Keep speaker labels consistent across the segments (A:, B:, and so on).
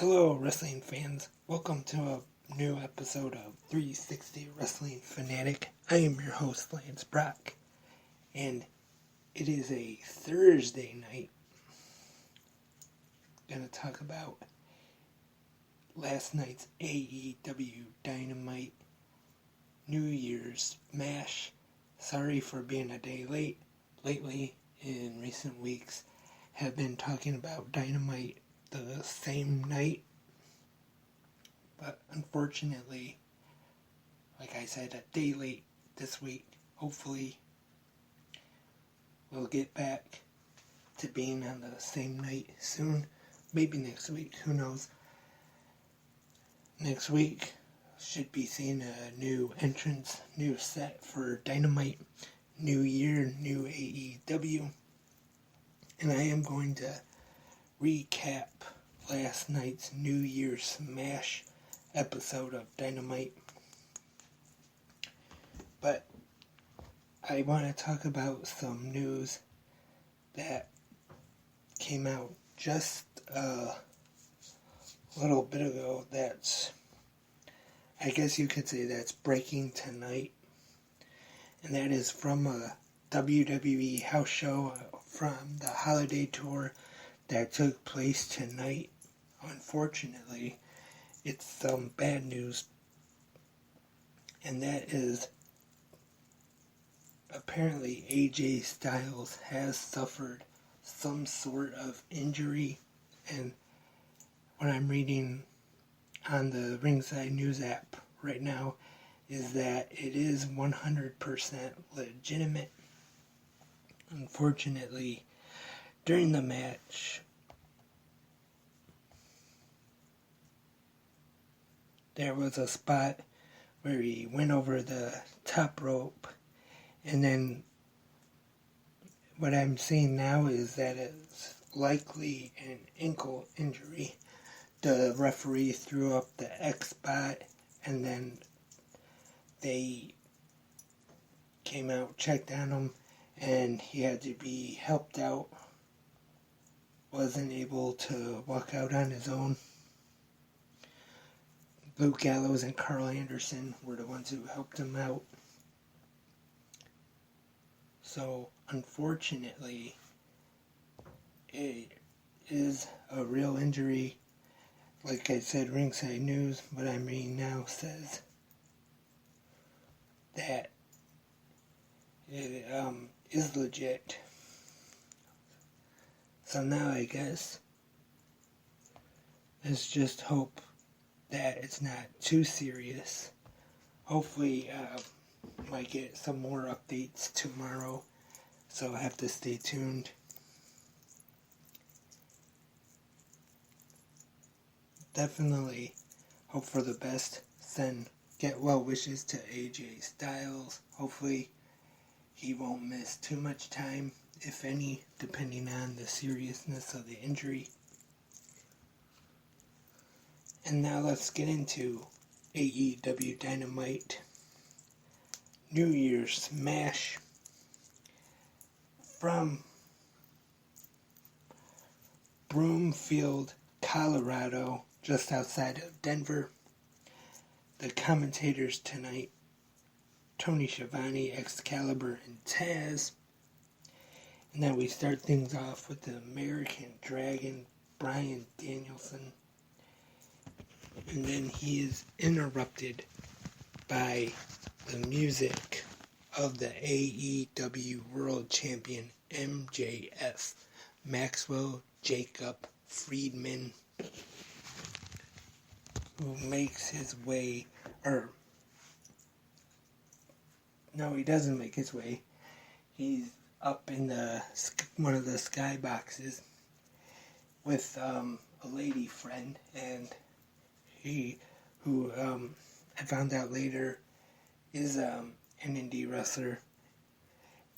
A: Hello, wrestling fans. Welcome to a new episode of 360 Wrestling Fanatic. I am your host, Lance Brock, and it is a Thursday night. I'm going to talk about last night's AEW Dynamite New Year's Smash. Sorry for being a day late. Lately, in recent weeks, have been talking about Dynamite the same night, but unfortunately, like I said, a day late this week. Hopefully we'll get back to being on the same night soon, maybe next week, who knows. Next week should be seeing a new entrance, new set for Dynamite, new year, new AEW, and I am going to recap last night's New Year's Smash episode of Dynamite. But I want to talk about some news that came out just a little bit ago that's, I guess you could say that's breaking tonight. And that is from a WWE house show from the holiday tour that took place tonight. Unfortunately, it's some bad news, and that is apparently AJ Styles has suffered some sort of injury, and what I'm reading on the Ringside News app right now is that it is 100% legitimate. Unfortunately, during the match, there was a spot where he went over the top rope, and then what I'm seeing now is that it's likely an ankle injury. The referee threw up the X spot, and then they came out, checked on him, and he had to be helped out. Wasn't able to walk out on his own. Luke Gallows and Carl Anderson were the ones who helped him out. So, unfortunately, it is a real injury. Like I said, Ringside News, what I'm reading now says that it is legit. So now I guess let's just hope that it's not too serious. Hopefully might get some more updates tomorrow, so I have to stay tuned. Definitely hope for the best. Get well wishes to AJ Styles. Hopefully he won't miss too much time, if any, depending on the seriousness of the injury. And now let's get into AEW Dynamite New Year's Smash from Broomfield, Colorado, just outside of Denver. The commentators tonight, Tony Schiavone, Excalibur, and Taz. And then we start things off with the American Dragon, Bryan Danielson. And then he is interrupted by the music of the AEW World Champion MJF, Maxwell Jacob Friedman, who makes his way, he doesn't make his way. He's up in one of the skyboxes with a lady friend, and who I found out later is an indie wrestler,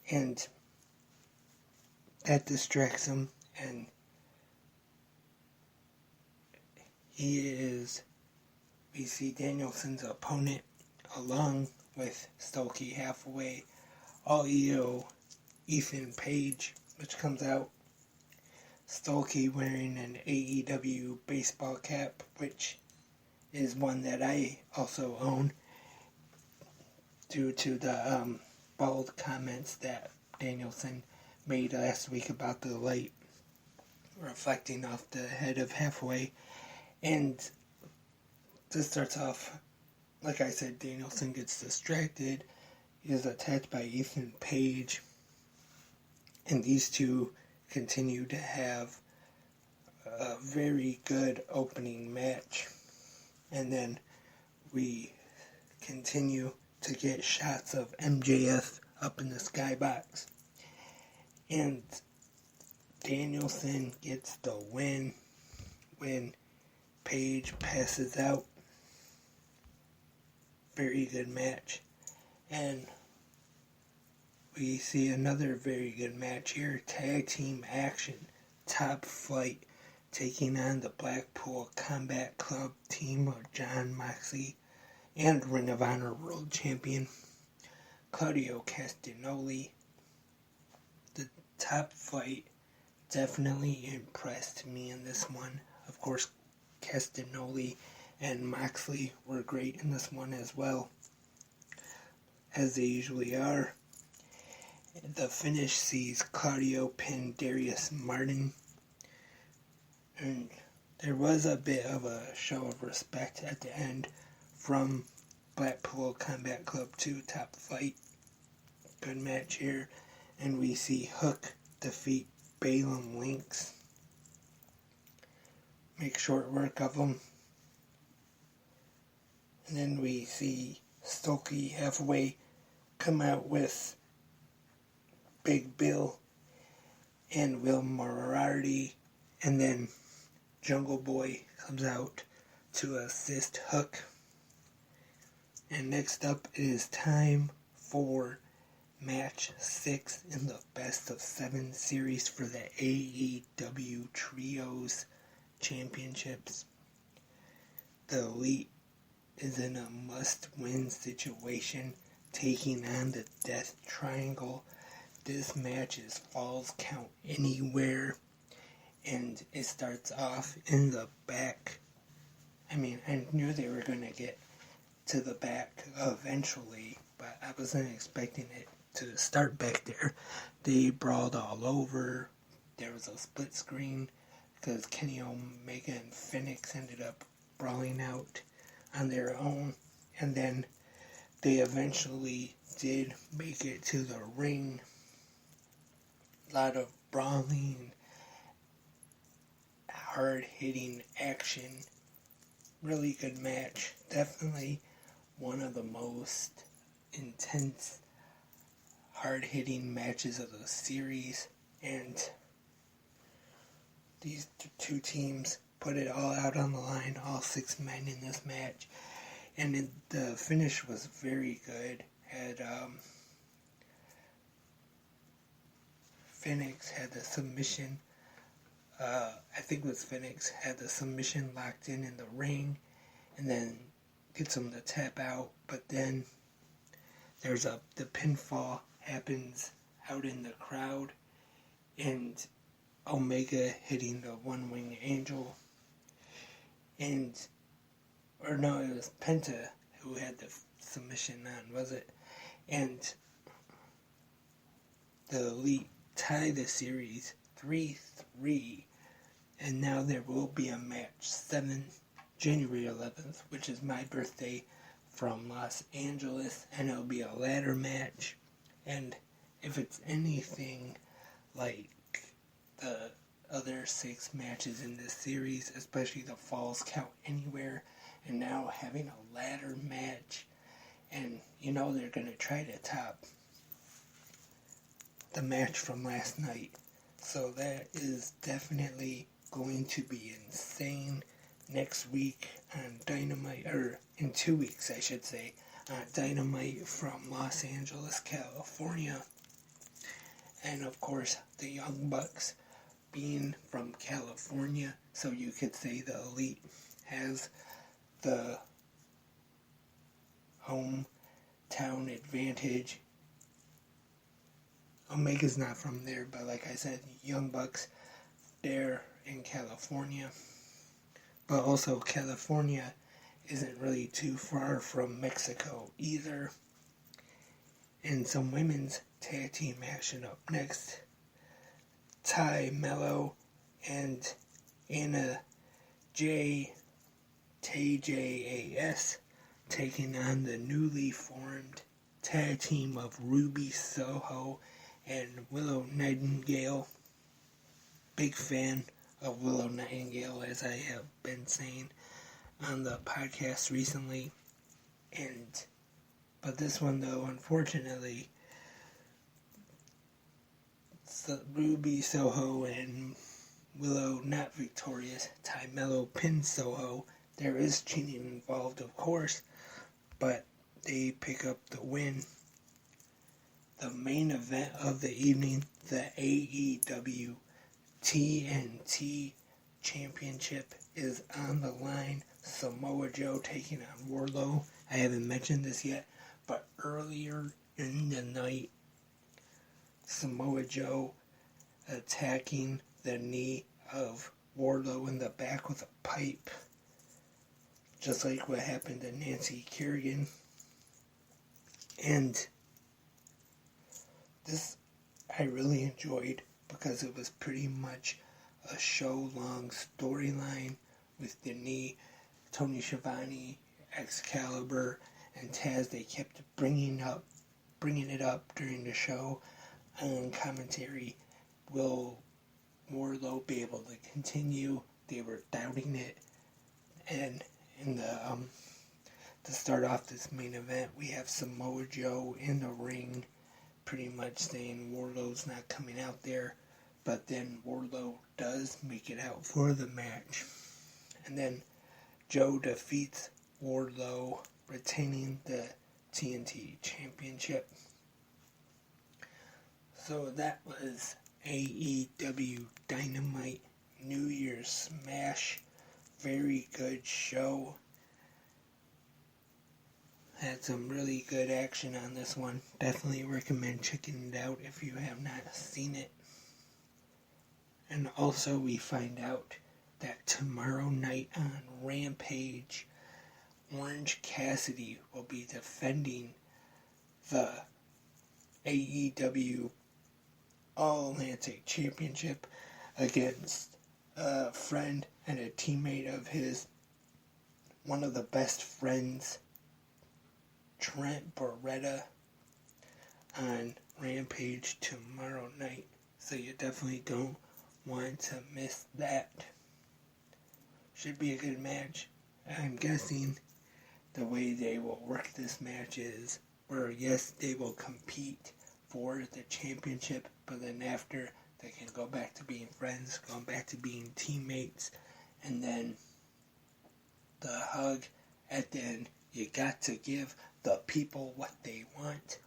A: and that distracts him, and we see Danielson's opponent along with Stokely Hathaway, All EO, Ethan Page, which comes out. Stolke wearing an AEW baseball cap, which is one that I also own, due to the bold comments that Danielson made last week about the light reflecting off the head of Halfway. And this starts off, like I said, Danielson gets distracted. He is attacked by Ethan Page. And these two continue to have a very good opening match. And then we continue to get shots of MJF up in the skybox. And Danielson gets the win when Page passes out. Very good match. And we see another very good match here. Tag team action. Top Flight taking on the Blackpool Combat Club team of Jon Moxley and Ring of Honor World Champion Claudio Castagnoli. The Top Flight definitely impressed me in this one. Of course, Castagnoli and Moxley were great in this one as well, as they usually are. The finish sees Claudio pin Darius Martin, and there was a bit of a show of respect at the end from Blackpool Combat Club to Top Flight. Good match here, and we see Hook defeat Balaam Lynx. Make short work of him. And then we see Stokely Halfway come out with Big Bill and Will Moriarty, and then Jungle Boy comes out to assist Hook. And next up, it is time for match 6 in the best of 7 series for the AEW Trios Championships. The Elite is in a must-win situation, taking on the Death Triangle. This match is Falls Count Anywhere, and it starts off in the back. I mean, I knew they were going to get to the back eventually, but I wasn't expecting it to start back there. They brawled all over. There was a split screen because Kenny Omega and Phoenix ended up brawling out on their own, and then they eventually did make it to the ring. A lot of brawling, hard-hitting action. Really good match. Definitely one of the most intense, hard-hitting matches of the series. And these two teams put it all out on the line, all 6 men in this match. And the finish was very good. Phoenix had the submission. I think it was Phoenix had the submission locked in the ring, and then gets him to tap out. But then there's the pinfall happens out in the crowd, and Omega hitting the one-winged angel, it was Penta who had the submission on, was it? And the Elite tie the series 3-3, and now there will be a match 7 January 11th, which is my birthday, from Los Angeles, and it'll be a ladder match. And if it's anything like the other 6 matches in this series, especially the Falls Count Anywhere, and now having a ladder match, and they're going to try to top the match from last night. So that is definitely going to be insane next week on Dynamite, or in 2 weeks I should say, on Dynamite from Los Angeles, California. And of course the Young Bucks being from California, so you could say the Elite has the hometown advantage. Omega's not from there, but like I said, Young Bucks there in California. But also California isn't really too far from Mexico either. And some women's tag team action up next. Ty Mello and Anna TJAS taking on the newly formed tag team of Ruby Soho and Willow Nightingale. Big fan of Willow Nightingale, as I have been saying on the podcast recently. But this one, though, unfortunately, Ruby Soho and Willow not victorious. Ty Mello pins Soho. There is cheating involved, of course, but they pick up the win. The main event of the evening, the AEW TNT Championship, is on the line. Samoa Joe taking on Wardlow. I haven't mentioned this yet, but earlier in the night, Samoa Joe attacking the knee of Wardlow in the back with a pipe, just like what happened to Nancy Kerrigan. And this I really enjoyed because it was pretty much a show-long storyline with the knee. Tony Schiavone, Excalibur, and Taz, they kept bringing it up during the show on commentary. Will Wardlow be able to continue? They were doubting it. And in the to start off this main event, we have Samoa Joe in the ring, pretty much saying Wardlow's not coming out there. But then Wardlow does make it out for the match. And then Joe defeats Wardlow, retaining the TNT Championship. So that was AEW Dynamite New Year's Smash. Very good show. Had some really good action on this one. Definitely recommend checking it out if you have not seen it. And also we find out that tomorrow night on Rampage, Orange Cassidy will be defending the AEW All-Atlantic Championship against a friend and a teammate of his, one of the best friends, Trent Beretta, on Rampage tomorrow night. So you definitely don't want to miss that. Should be a good match. I'm guessing the way they will work this match is where, yes, they will compete for the championship, but then after they can go back to being friends, go back to being teammates, and then the hug at the end. You got to give the people what they want.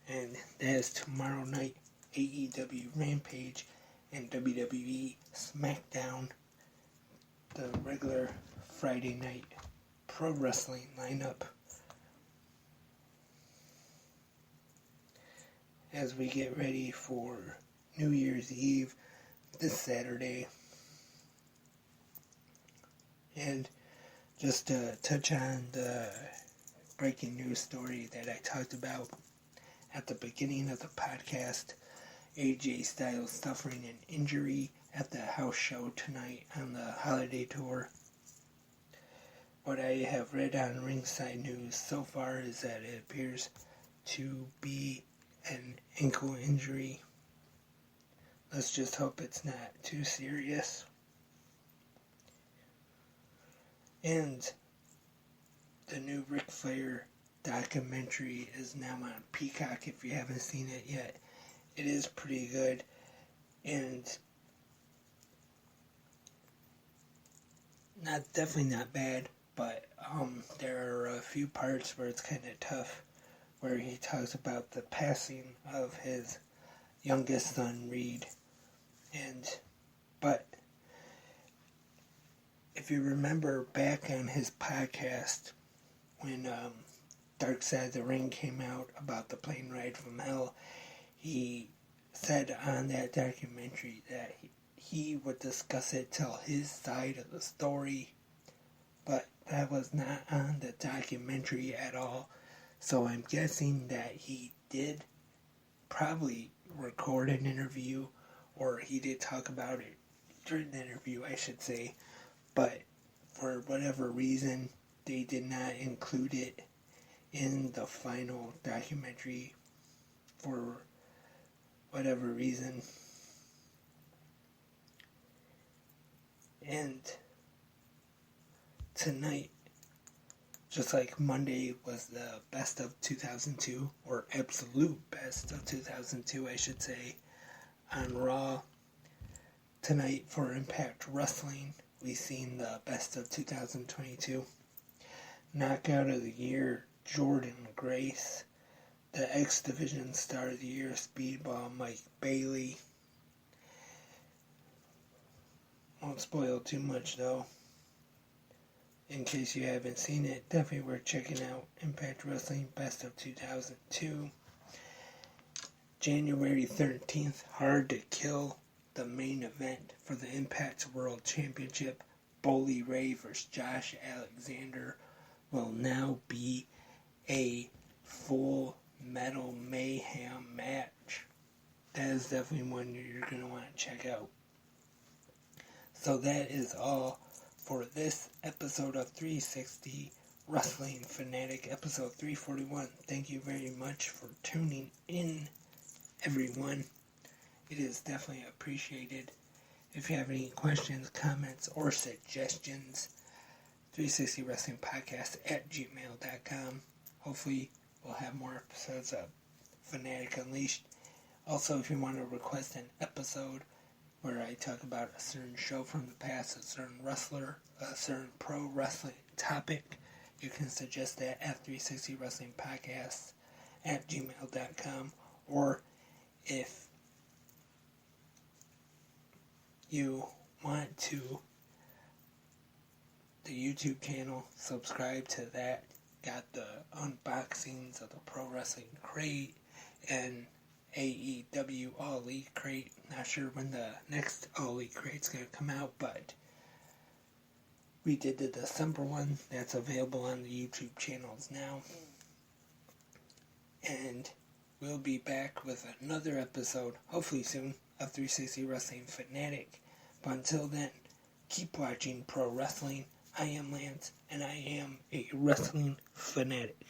A: And that is tomorrow night, AEW Rampage and WWE SmackDown, the regular Friday night pro wrestling lineup. As we get ready for New Year's Eve this Saturday. And just to touch on the breaking news story that I talked about at the beginning of the podcast, AJ Styles suffering an injury at the house show tonight on the holiday tour. What I have read on Ringside News so far is that it appears to be an ankle injury. Let's just hope it's not too serious. And the new Ric Flair documentary is now on Peacock if you haven't seen it yet. It is pretty good, and definitely not bad, but there are a few parts where it's kind of tough, where he talks about the passing of his youngest son, Reed. But if you remember back on his podcast, when Dark Side of the Ring came out about the plane ride from hell, he said on that documentary that he would discuss it, tell his side of the story, but that was not on the documentary at all. So I'm guessing that he did probably record an interview, or he did talk about it during the interview, I should say, but for whatever reason, they did not include it in the final documentary for whatever reason. And tonight, just like Monday was the best of 2002, or absolute best of 2002, I should say, on Raw, tonight for Impact Wrestling, we've seen the best of 2022. Knockout of the Year, Jordan Grace. The X Division Star of the Year, Speedball Mike Bailey. Won't spoil too much though. In case you haven't seen it, definitely worth checking out. Impact Wrestling Best of 2002. January 13th, Hard to Kill, the main event for the Impact World Championship. Bully Ray vs. Josh Alexander will now be a Full Metal Mayhem match. That is definitely one you're going to want to check out. So that is all for this episode of 360 Wrestling Fanatic, episode 341. Thank you very much for tuning in, everyone. It is definitely appreciated. If you have any questions, comments, or suggestions, 360 Wrestling Podcast at gmail.com. Hopefully we'll have more episodes of Fanatic Unleashed. Also, if you want to request an episode where I talk about a certain show from the past, a certain wrestler, a certain pro wrestling topic, you can suggest that at 360 Wrestling Podcast at gmail.com. Or if you want to, the YouTube channel, subscribe to that. Got the unboxings of the Pro Wrestling Crate and AEW All Elite Crate. Not sure when the next All Elite Crate's going to come out, but we did the December one. That's available on the YouTube channels now. And we'll be back with another episode, hopefully soon, of 360 Wrestling Fanatic. But until then, keep watching pro wrestling. I am Lance, and I am a wrestling fanatic.